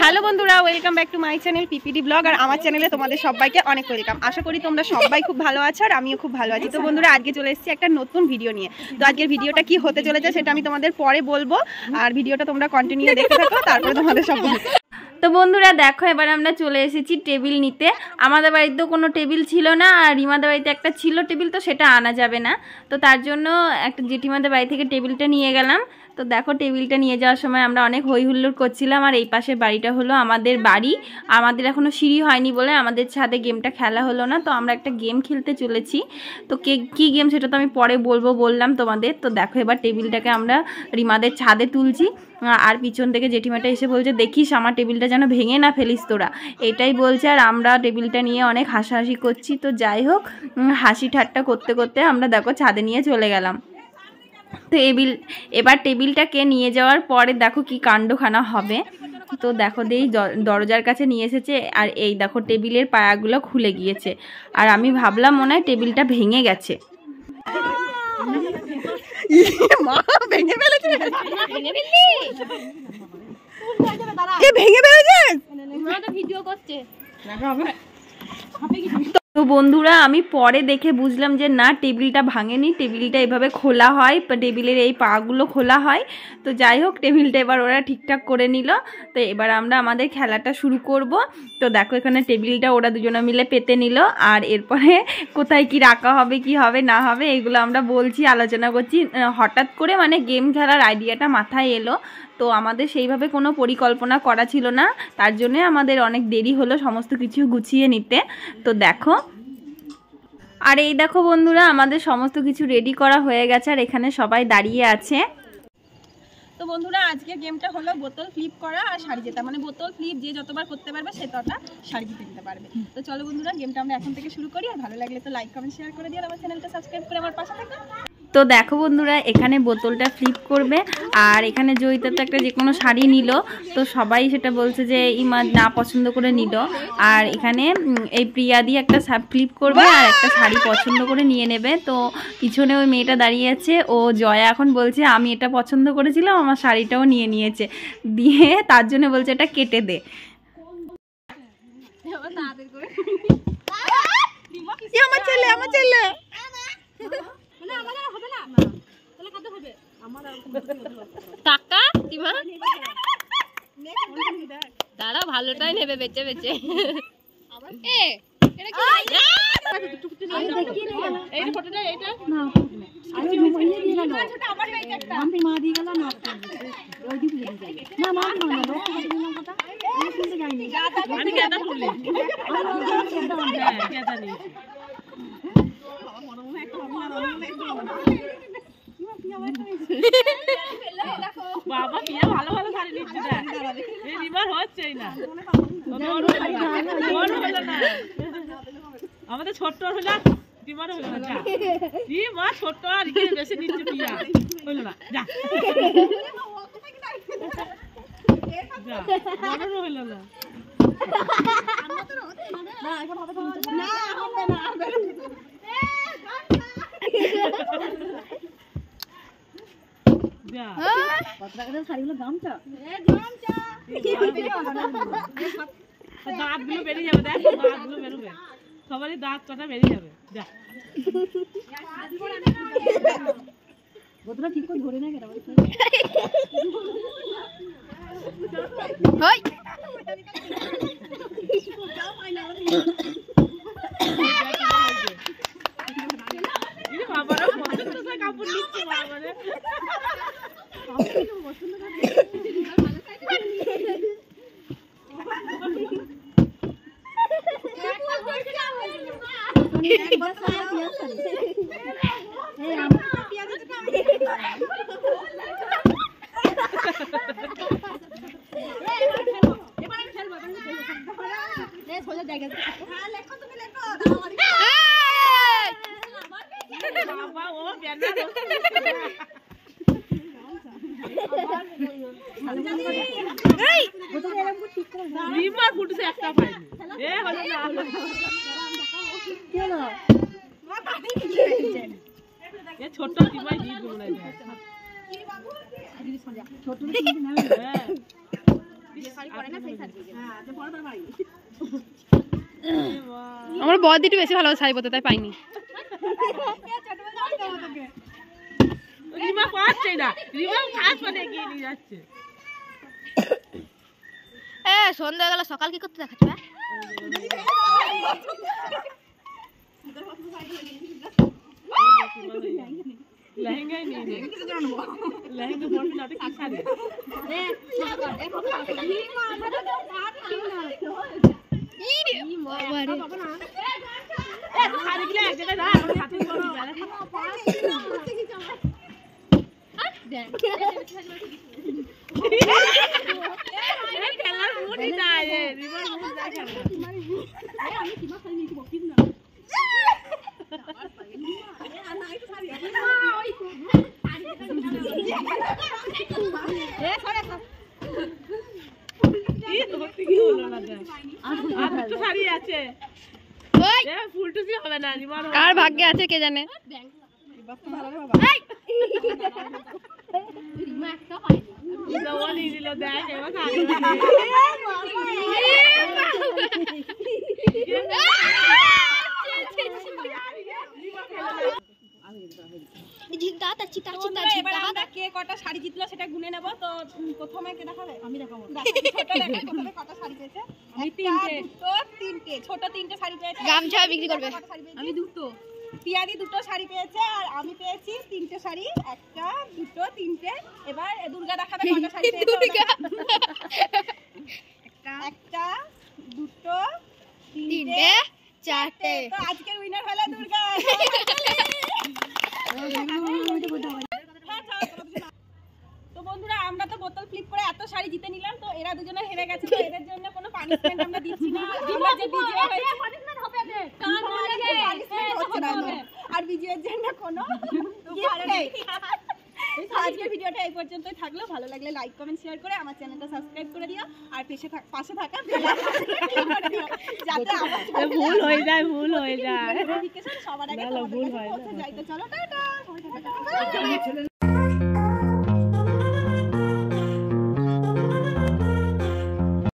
Hello বন্ধুরা, welcome back to my channel PPD blog. আর আমার চ্যানেলে তোমাদের সবাইকে অনেক ওয়েলকাম। আশা করি তোমরা সবাই খুব ভালো আছো আর আমিও খুব ভালো আছি। তো বন্ধুরা, আজকে চলে এসেছি একটা নতুন ভিডিও নিয়ে। তো আজকের ভিডিওটা কি হতে চলেছে সেটা আমি তোমাদের পরে বলবো, আর ভিডিওটা তোমরা কন্টিনিউ দেখতে থাকো, তারপরে তোমাদের সব বলবো। তো বন্ধুরা দেখো, এবার আমরা চলে এসেছি টেবিল নিতে। আমাদের বাড়িতেও কোনো টেবিল ছিল না, আর রিমাদের বাড়িতে একটা ছিল টেবিল, তো সেটা আনা যাবে না। তো তার জন্য একটা জেঠিমাদের বাড়ি থেকে টেবিলটা নিয়ে গেলাম। তো দেখো, টেবিলটা নিয়ে যাওয়ার সময় আমরা অনেক হই হুল্লোড় করছিলাম। আর এই পাশের বাড়িটা হলো আমাদের বাড়ি। আমাদের এখনও সিঁড়ি হয়নি বলে আমাদের ছাদে গেমটা খেলা হলো না। তো আমরা একটা গেম খেলতে চলেছি। তো কী গেম সেটা তো আমি পরে বললাম তোমাদের। তো দেখো, এবার টেবিলটাকে আমরা রিমাদের ছাদে তুলছি। আর পিছন থেকে জেঠিমাটা এসে বলছে, দেখিস আমার টেবিলটা যেন ভেঙে না ফেলিস তোরা, এটাই বলছে। আর আমরা টেবিলটা নিয়ে অনেক হাসাহাসি করছি। তো যাই হোক, হাসি ঠাট্টা করতে করতে আমরা দেখো ছাদে নিয়ে চলে গেলাম। তো এবার টেবিলটাকে নিয়ে যাওয়ার পরে দেখো কি কাণ্ডখানা হবে। তো দেখো, দরজার কাছে নিয়ে এসেছে, আর এই দেখো টেবিলের পায়াগুলো খুলে গিয়েছে। আর আমি ভাবলাম মনে হয় টেবিলটা ভেঙে গেছে। তো বন্ধুরা, আমি পরে দেখে বুঝলাম যে না, টেবিলটা ভাঙেনি, টেবিলটা এভাবে খোলা হয়, টেবিলের এই পাগুলো খোলা হয়। তো যাই হোক, টেবিলটা এবার ওরা ঠিকঠাক করে নিল। তো এবার আমরা আমাদের খেলাটা শুরু করব। তো দেখো, এখানে টেবিলটা ওরা দুজনে মিলে পেতে নিল। আর এরপরে কোথায় কি রাখা হবে, কি হবে না হবে, এগুলো আমরা বলছি, আলোচনা করছি। হঠাৎ করে মানে গেম খেলার আইডিয়াটা মাথায় এলো। তো আমাদের সেইভাবে কোনো পরিকল্পনা করা ছিল না, তার জন্যে আমাদের অনেক দেরি হলো সমস্ত কিছু গুছিয়ে নিতে। তো দেখো, আর এই দেখো বন্ধুরা, আমাদের সমস্ত কিছু রেডি করা হয়ে গেছে, আর এখানে সবাই দাঁড়িয়ে আছে। তো বন্ধুরা, আজকে গেমটা হলো বোতল ফ্লিপ করা আর শাড়ি জেতা। মানে বোতল ফ্লিপ যে যতবার করতে পারবে সে ততটা শাড়ি জিতে নিতে পারবে। তো চলো বন্ধুরা, গেমটা আমরা এখন থেকে শুরু করি। আর ভালো লাগলে তো লাইক কমেন্ট শেয়ার করে দিও, আমার চ্যানেলটা সাবস্ক্রাইব করে আমার পাশে থাকো। তো দেখো বন্ধুরা, এখানে বোতলটা ফ্লিপ করবে, আর এখানে জয়িতা তো একটা যে কোনো শাড়ি নিল। তো সবাই সেটা বলছে যে ইমা না পছন্দ করে নিল। আর এখানে এই প্রিয়াদি একটা ফ্লিপ করবে আর একটা শাড়ি পছন্দ করে নিয়ে নেবে। তো পিছনে ওই মেয়েটা দাঁড়িয়ে আছে, ও জয়া এখন বলছে আমি এটা পছন্দ করেছিলাম, আমার শাড়িটাও নিয়ে নিয়েছে, দিয়ে তার জন্য বলছে এটা কেটে দে। আমার ছেলে, আমার ছেলে দাঁড়া, ভালোটাই নেবে বেচে বেচে। বাবা কি ভালো ভালো শাড়ি নিচ্ছে না, এই রিবার হচ্ছেই না। আমাদের ছোট্ট হলো, রিবার হলো না। ই মা, ছোট্ট আর বেশি নিচ্ছে, প্রিয়া হলো না। যা যা, বড় হলো না। দাঁতগুলো বেরিয়ে যাবে, দেখ দাঁতগুলো বেরোবে, সবারই দাঁত কটা বেরিয়ে যাবে। যা ঠিক করে ধরে না কেন কাপড় নিচ্ছে বাবারে। ছোট আমার বড় দিটু বেশি ভালো শাড়ি পরতে, তাই পাইনি। রিমা পাচ্ছে না, রিমা খাস মানে এগিয়ে নিয়ে যাচ্ছে। সন্ধ্যা গেল, সকাল কি করতে দেখাচ্ছে? লেহেঙ্গাই নেই, লেহেঙ্গা পরবি না তো কি শাড়ি? শাড়িগুলো এক জায়গায় রাখ, হাতে করো। খেলার মুডই নাই, রিমার মুড নাই খেলা। শাড়ি আছে, ফুলটুসি হবে না। কার ভাগ্যে আছে কে জানে। কে কটা শাড়ি জিতলো সেটা গুনে নেবো। তো প্রথমে কে দেখাবে? আমি দেখাবো। প্রথমে কটা শাড়ি পেয়েছে? আমি তিনটে, ছোট তিনটে শাড়ি পেয়েছে। গামছা বিক্রি করবে। আমি দুটো। পিয়ারি দুটো শাড়ি পেয়েছে আর আমি পেয়েছি তিনটে শাড়ি। একটা, দুটো, তিনটে। এবার দুর্গা দেখাবে কটা শাড়ি পেয়েছে। একটা, দুটো, তিনটে, চারটে। তো আজকের উইনার হলো দুর্গা। তো বন্ধুরা, আমরা তো বোতল ফ্লিপ করে এত শাড়ি জিতে নিলাম, তো এরা দুজনে হেরে গেছে। তো এদের জন্য কোনো পানিশমেন্ট আমরা দিচ্ছি না। আমরা যে বিজয় হয়েছে পানিশমেন্ট হবে না, আর বিজয়ের জন্য কোনো গিফট নেই। আজকের ভিডিওটা এই পর্যন্তই থাকলো। ভালো লাগলে লাইক, কমেন্ট, শেয়ার করে আমার চ্যানেলটা সাবস্ক্রাইব করে দিও। আর পাশে থাকা বেল আইকনটা ক্লিক করে দিও, যাতে আমার ভুল হয়ে যায় নোটিফিকেশন সবার আগে তোমাদের কাছে পৌঁছে যায়। তো চলো, টাটা।